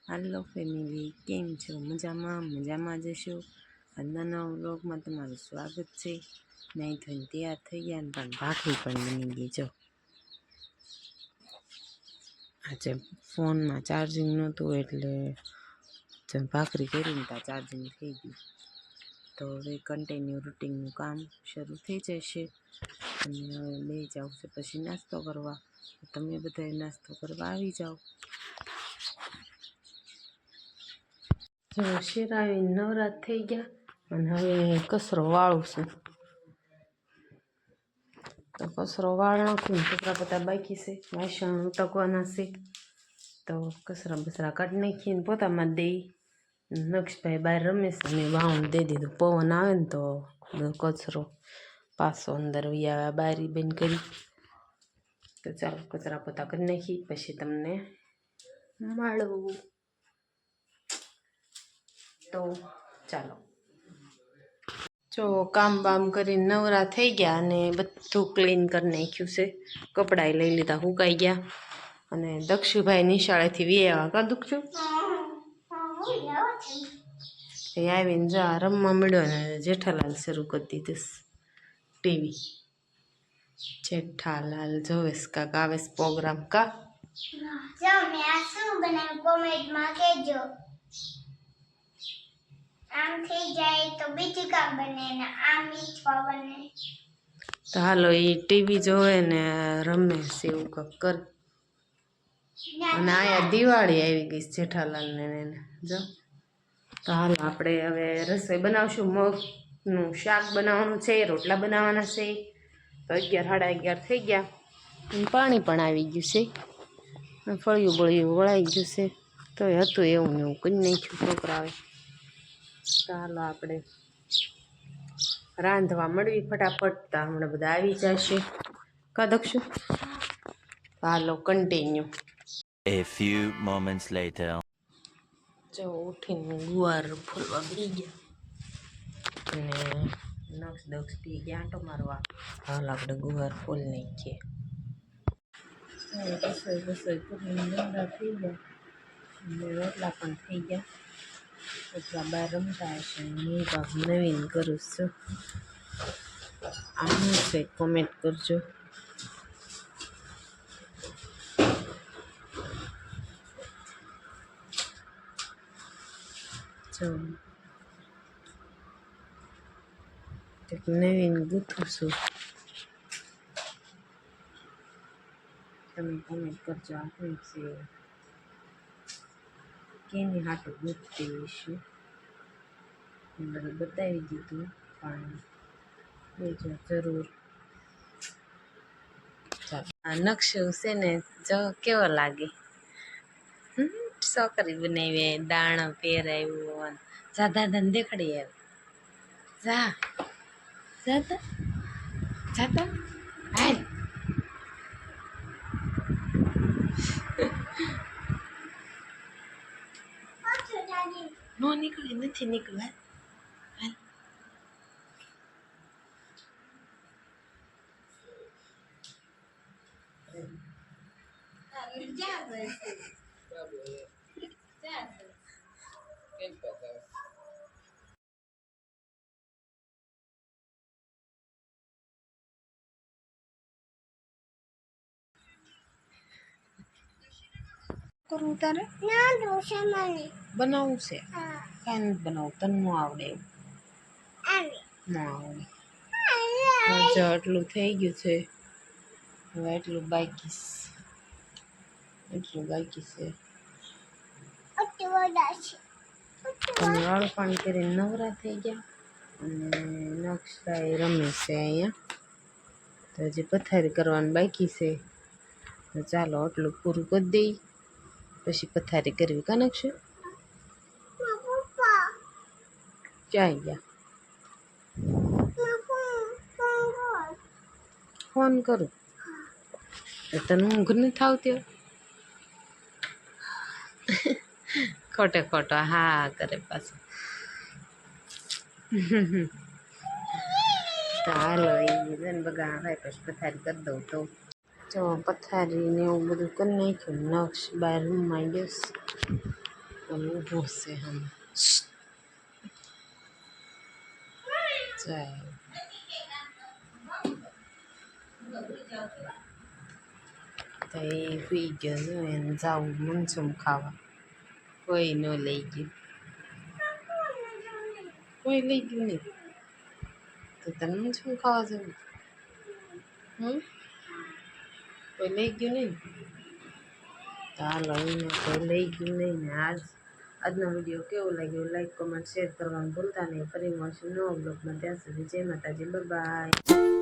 હાલો family, કેમ છો? મજામાં જશો. આજના નવા વ્લોગમાં તમારું સ્વાગત છે. નહીં થઈને તૈયાર થઈ ગયા ને પણ ભાખરી પણ બની ગઈ. જો આજે ફોનમાં ચાર્જિંગ નહોતું એટલે ભાખરી કરીને ત્યાં ચાર્જિંગ થઈ ગયું. તો હવે કન્ટિન્યુ રૂટિનનું કામ શરૂ થઈ જશે અને હવે બે જાવ છે પછી નાસ્તો કરવા. તમે બધાએ નાસ્તો કરવા આવી જાઓ. જો શિરાવી નવરાત થઈ ગયા અને હવે કચરો વાળું છું. તો કચરો વાળ નાખું, કચરા પોતા બાકી છે, વાસણ ઉટકવાના છે. તો કચરા બચરા કાઢી નાખીને પોતામાં દઈ. નક્ષભાઈ બહાર રમે છે, મેં વાહન દઈ દીધું. પવન આવે ને તો કચરો પાછો અંદર આવ્યા, બારી બંધ કરી. તો ચાલો કચરા પોતા કરી નાખી પછી તમને મળું. તો ચાલો, જો કામ બામ કરીને નવરા થઈ ગયા અને બધું ક્લીન કરી નાખ્યું છે. કપડાં લઈ લીધા, સુકાઈ ગયા. અને દક્ષુભાઈ નિશાળેથી વિયાવા કા દક્ષુ એ આવીને જા રમવા મળ્યો ને જેઠાલાલ શરૂ કરી દીધું ટીવી. જેઠાલાલ જોવેશ કાક આવે પ્રોગ્રામ કા. આમ થઈ જાય તો બીજું કામ બને ને આમ ઈચ્છવા બને. તો હાલો એ ટીવી જોવે ને રમે છે એવું કાક કર. અને આયા દિવાળી આવી ગઈ જેઠાલાલ ને જો. તો હાલો આપણે હવે રસોઈ બનાવશું. મગનું શાક બનાવવાનું છે, રોટલા બનાવવાના છે. તો 11 સાડા 11 થઈ ગયા અને પાણી પણ આવી ગયું છે. ફળિયું બળિયું વળાઈ ગયું છે. તો હતું એવું ને એવું કરી નાખ્યું છોકરાએ. ચાલો આપણે રાંધવા મળવી ફટાફટ. તો હમણાં બધા આવી જશે કા દક્ષુ. હાલો continue. A few moments later. જો ઉઠીને ગુવાર ફોલવા બી ગયા અને નક્ષ દક્ષ બી ગયા આંટો મારવા. હાલ આપણે ગુવાર ફોલ નાખીએ. રસોઈ પૂરીને નવરા થઈ ગયા અને રોટલા પણ થઈ ગયા. રોટલા બહાર રમતા હશે. હું કાંક નવીન કરું છું. આનું છે કોમેન્ટ કરજો. નવીન ગૂંથું છું. તમે કોમેન્ટ કરજો. આપણે છે કેની હાટું ગૂંથતી હશું. બધું બતાવી દીધું પણ બીજો જરૂર. આ નકશો છે ને જો કેવો લાગે. છોકરી બનાવી, દાણો પહેરાવ્યો. જા દાદાને દેખાડી આવે. જા જાતા જાતા હાલ. નો નીકળી નથી નીકળવા. હાલ. કરું તારે બનાવવું છે. કાંઈ નથી બનાવવું. તને ન આવડે એવું. ના આવડે. જો આટલું થઈ ગયું છે. હવે એટલું બાકી છે. તમે વાળું પાણી કરીને નવરા થઈ ગયા અને નક્ષભાઈ રમે છે અહીંયા. તો હજી પથારી કરવાનું બાકી છે. તો ચાલો આટલું પૂરું કરી દઈ પછી પથારી કરવી. કા નક્ષ ક્યાં ગયા? ફોન કરું તને ઊંઘ નથી આવતી? ખોટો હા કરે પાછું. તો હાલો એ બગા ભાઈ પછી પથારી કરી દઉં. તો જો પથારી ને એવું બધું કરી નાખ્યું. નક્ષ બાર રૂમમાં ગયો અને ઊભો છે આમ જાય. તો એ સુઈ ગયો જો એને જાવું મનસુમ ખાવા. કોઈ ન લઈ ગયું, કોઈ લઈ ગયું નહીં. તો તને મનસુમ ખાવા જવું? કોઈ લઈ ગયું નહીં. તો હાલો એને કોઈ લઈ ગયું નહીં ને. આજનો વિડીયો કેવો લાગ્યો લાઈક કમેન્ટ શેર કરવાનું ભૂલતા નહીં. ફરી મળશું નવા બ્લોગમાં. ત્યાં સુધી જય માતાજી, બાય.